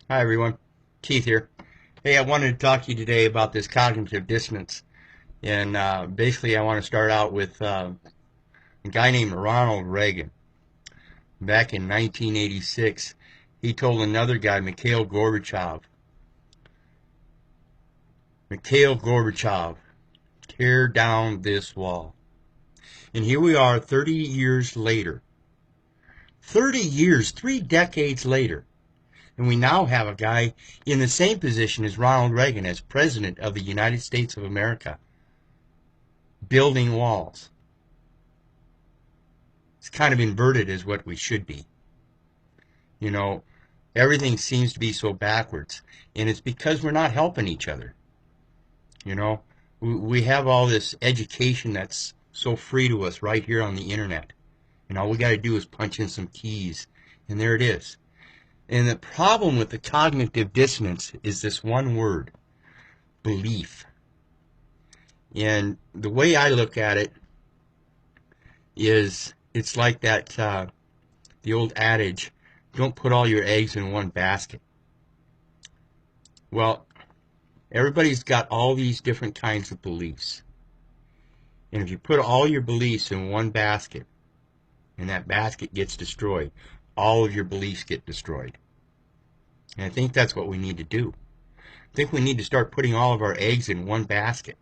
Hi everyone, Keith here. Hey, I wanted to talk to you today about this cognitive dissonance, and basically I want to start out with a guy named Ronald Reagan. Back in 1986, he told another guy, Mikhail Gorbachev, tear down this wall. And here we are 30 years later. 30 years, 3 decades later. And we now have a guy in the same position as Ronald Reagan as President of the United States of America, building walls. It's kind of inverted as what we should be. You know, everything seems to be so backwards, and it's because we're not helping each other. You know, we have all this education that's so free to us right here on the internet, and all we got to do is punch in some keys, and there it is. And the problem with the cognitive dissonance is this one word: belief. And the way I look at it is, it's like that the old adage, don't put all your eggs in one basket. Well, everybody's got all these different kinds of beliefs. And if you put all your beliefs in one basket, and that basket gets destroyed, all of your beliefs get destroyed. And I think that's what we need to do. I think we need to start putting all of our eggs in one basket.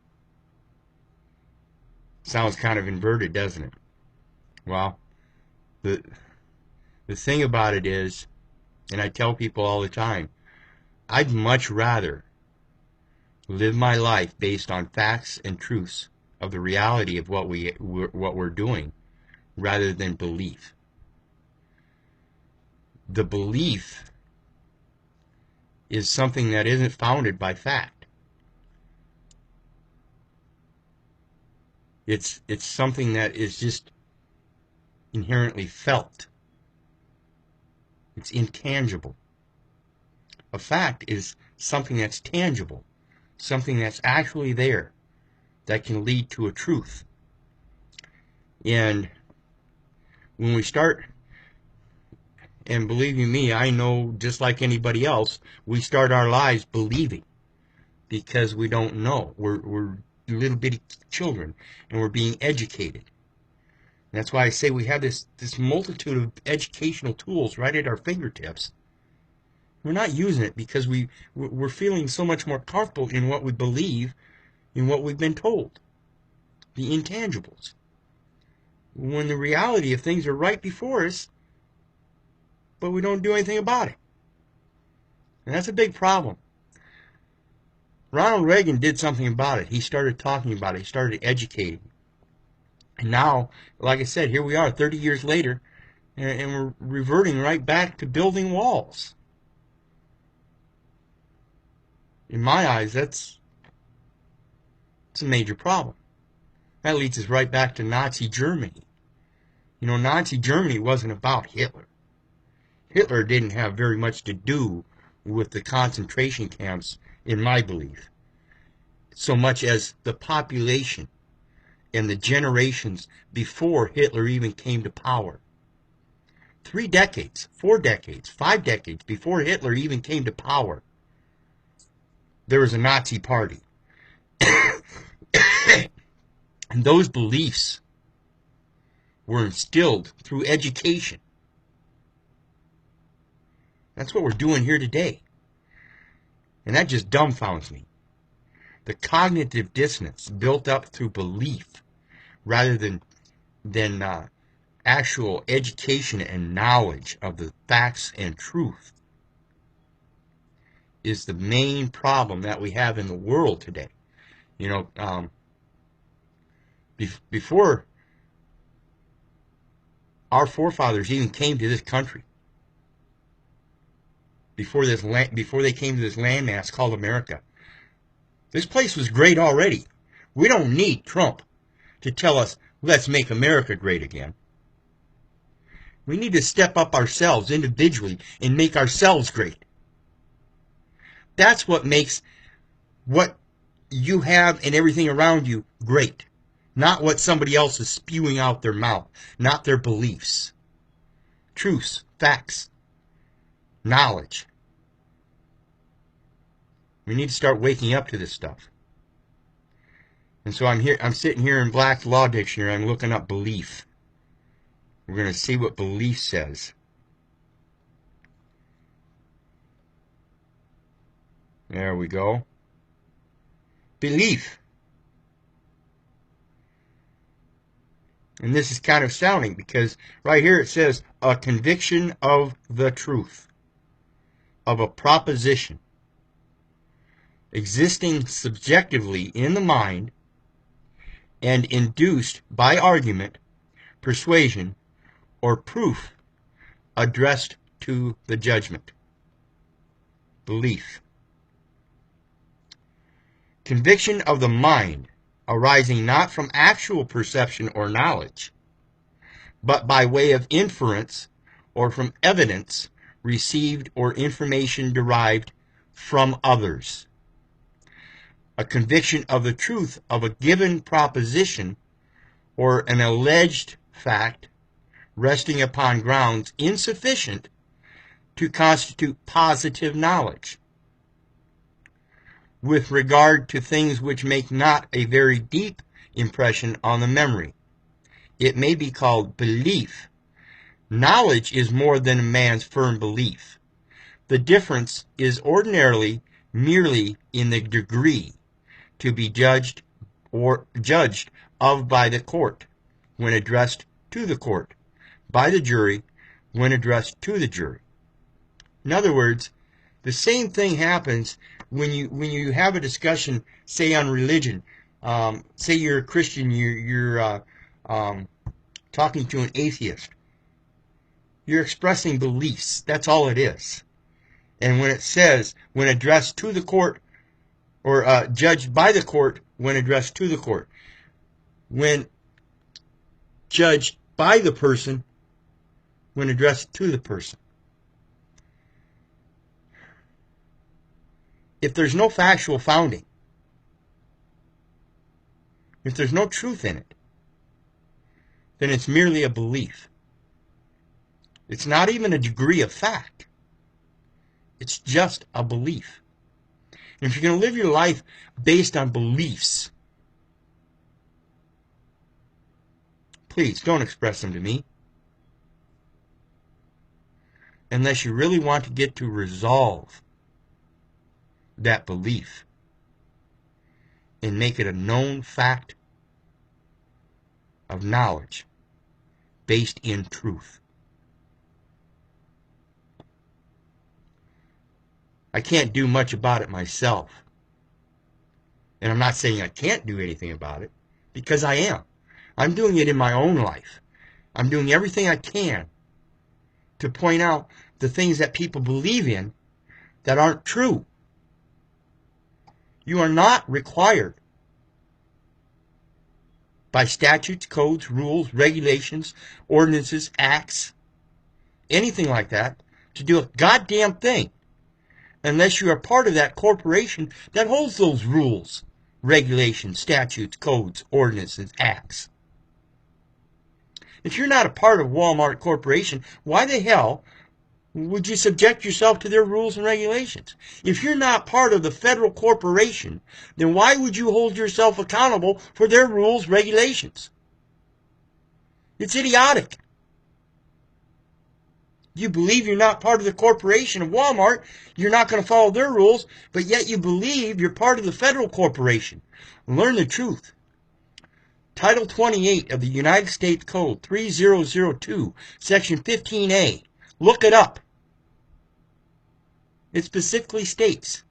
Sounds kind of inverted, doesn't it? Well, the thing about it is, and I tell people all the time, I'd much rather live my life based on facts and truths of the reality of what we're doing, rather than belief. The belief is something that isn't founded by fact. It's something that is just inherently felt. It's intangible. A fact is something that's tangible, something that's actually there, that can lead to a truth. And when we start, and believe you me, I know just like anybody else, we start our lives believing because we don't know. We're little bitty children, and we're being educated. And that's why I say we have this multitude of educational tools right at our fingertips. We're not using it because we're feeling so much more comfortable in what we believe, in what we've been told, the intangibles, when the reality of things are right before us, but we don't do anything about it. And that's a big problem. Ronald Reagan did something about it. He started talking about it. He started educating. And now, like I said, here we are 30 years later, and we're reverting right back to building walls. In my eyes, it's a major problem. That leads us right back to Nazi Germany. You know, Nazi Germany wasn't about Hitler. Hitler didn't have very much to do with the concentration camps, in my belief, so much as the population and the generations before Hitler even came to power. 3 decades, 4 decades, 5 decades before Hitler even came to power, there was a Nazi party. And those beliefs were instilled through education. That's what we're doing here today. And that just dumbfounds me. The cognitive dissonance built up through belief rather than actual education and knowledge of the facts and truth is the main problem that we have in the world today. You know, before our forefathers even came to this country, before they came to this landmass called America, this place was great already. We don't need Trump to tell us, let's make America great again. We need to step up ourselves individually and make ourselves great. That's what makes what you have and everything around you great. Not what somebody else is spewing out their mouth, not their beliefs. Truths, facts, knowledge. We need to start waking up to this stuff. And so I'm sitting here in Black's Law Dictionary. I'm looking up belief. We're going to see what belief says. There we go. Belief. And this is kind of astounding because right here it says a conviction of the truth of a proposition existing subjectively in the mind and induced by argument, persuasion, or proof addressed to the judgment. Belief. Conviction of the mind arising not from actual perception or knowledge, but by way of inference or from evidence received or information derived from others. A conviction of the truth of a given proposition or an alleged fact resting upon grounds insufficient to constitute positive knowledge. With regard to things which make not a very deep impression on the memory, it may be called belief. Knowledge is more than a man's firm belief. The difference is ordinarily merely in the degree to be judged of by the court when addressed to the court, by the jury when addressed to the jury. In other words, the same thing happens when you have a discussion, say on religion. Say you're a Christian, you're talking to an atheist. You're expressing beliefs. That's all it is. And when it says, when addressed to the court, or judged by the court when addressed to the court, when judged by the person when addressed to the person. If there's no factual founding, if there's no truth in it, then it's merely a belief. It's not even a degree of fact. It's just a belief. And if you're going to live your life based on beliefs, please don't express them to me unless you really want to get to resolve that belief and make it a known fact of knowledge based in truth. I can't do much about it myself. And I'm not saying I can't do anything about it, because I am. I'm doing it in my own life. I'm doing everything I can to point out the things that people believe in that aren't true. You are not required by statutes, codes, rules, regulations, ordinances, acts, anything like that, to do a goddamn thing unless you are part of that corporation that holds those rules, regulations, statutes, codes, ordinances, acts. If you're not a part of Walmart Corporation, why the hell would you subject yourself to their rules and regulations? If you're not part of the federal corporation, then why would you hold yourself accountable for their rules, regulations? It's idiotic. You believe you're not part of the corporation of Walmart, you're not going to follow their rules, but yet you believe you're part of the federal corporation. Learn the truth. Title 28 of the United States Code 3002, Section 15A. Look it up. It specifically states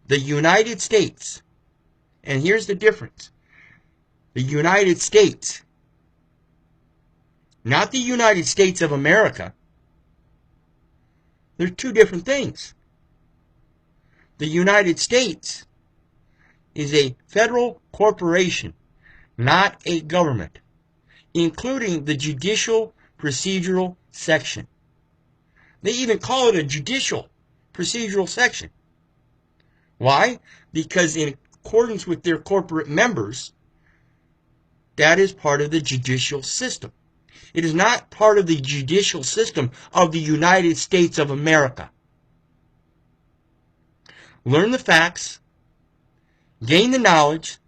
the United States, and here's the difference. The United States, not the United States of America. They're two different things. The United States is a federal corporation, not a government, including the judicial procedural section. They even call it a judicial procedural section. Why? Because in accordance with their corporate members, that is part of the judicial system. It is not part of the judicial system of the United States of America. learn the facts, gain the knowledge,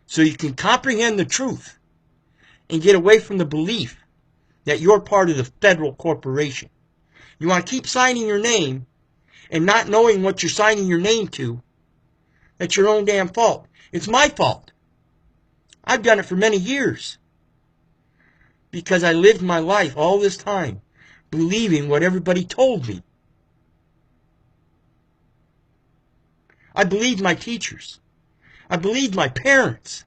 so you can comprehend the truth and get away from the belief that you're part of the federal corporation. You want to keep signing your name and not knowing what you're signing your name to. That's your own damn fault. It's my fault. I've done it for many years because I lived my life all this time believing what everybody told me. I believed my teachers. I believed my parents.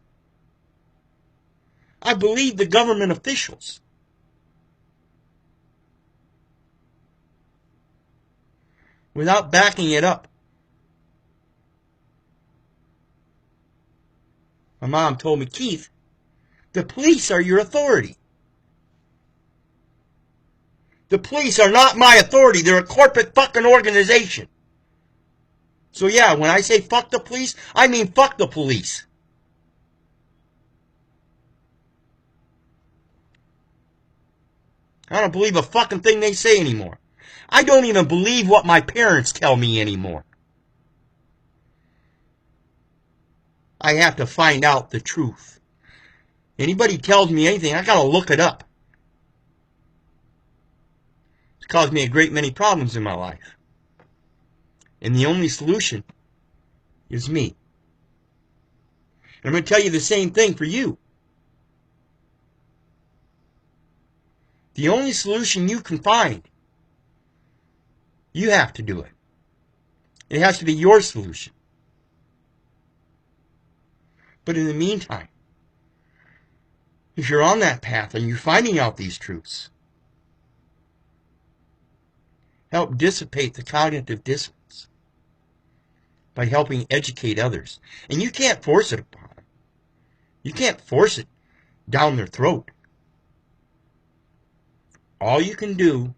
I believed the government officials. Without backing it up. My mom told me, Keith, the police are your authority. The police are not my authority. They're a corporate fucking organization. So yeah, when I say fuck the police, I mean fuck the police. I don't believe a fucking thing they say anymore. I don't even believe what my parents tell me anymore. I have to find out the truth. Anybody tells me anything, I gotta look it up. It's caused me a great many problems in my life. And the only solution is me. And I'm going to tell you the same thing for you. The only solution you can find, you have to do it. It has to be your solution. But in the meantime, if you're on that path and you're finding out these truths, help dissipate the cognitive dissonance by helping educate others. And you can't force it upon them. You can't force it down their throat. All you can do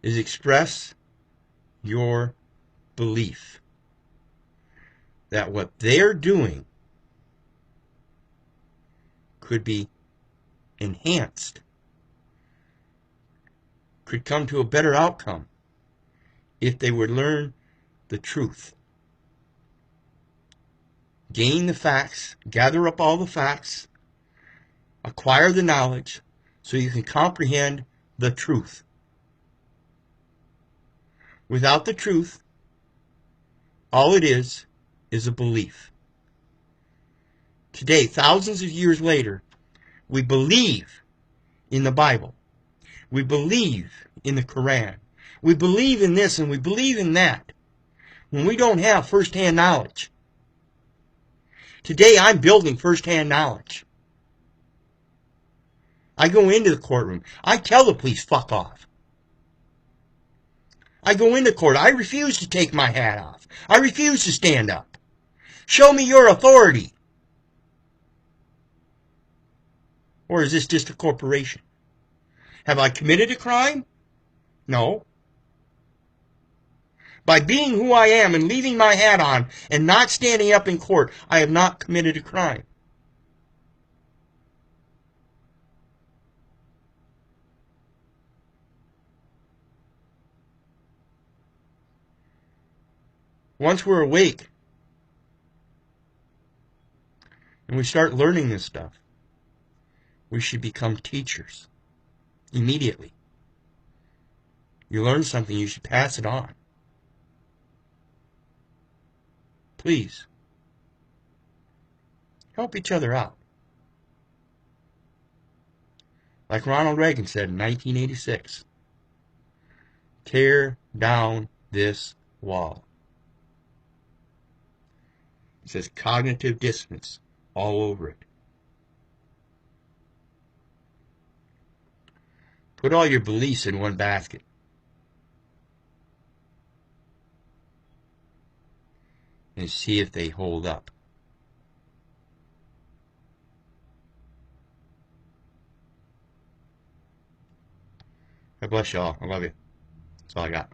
is express your belief that what they're doing could be enhanced, could come to a better outcome if they would learn the truth. Gain the facts, gather up all the facts, acquire the knowledge so you can comprehend the truth. Without the truth, all it is a belief. Today, thousands of years later, we believe in the Bible. We believe in the Quran. We believe in this and we believe in that when we don't have first-hand knowledge. Today, I'm building first-hand knowledge. I go into the courtroom. I tell the police, fuck off. I go into court. I refuse to take my hat off. I refuse to stand up. Show me your authority. Or is this just a corporation? Have I committed a crime? No. By being who I am and leaving my hat on and not standing up in court, I have not committed a crime. Once we're awake and we start learning this stuff, we should become teachers immediately. You learn something, you should pass it on. Please, help each other out. Like Ronald Reagan said in 1986, tear down this wall. It says cognitive dissonance all over it. Put all your beliefs in one basket. And see if they hold up. God bless y'all. I love you. That's all I got.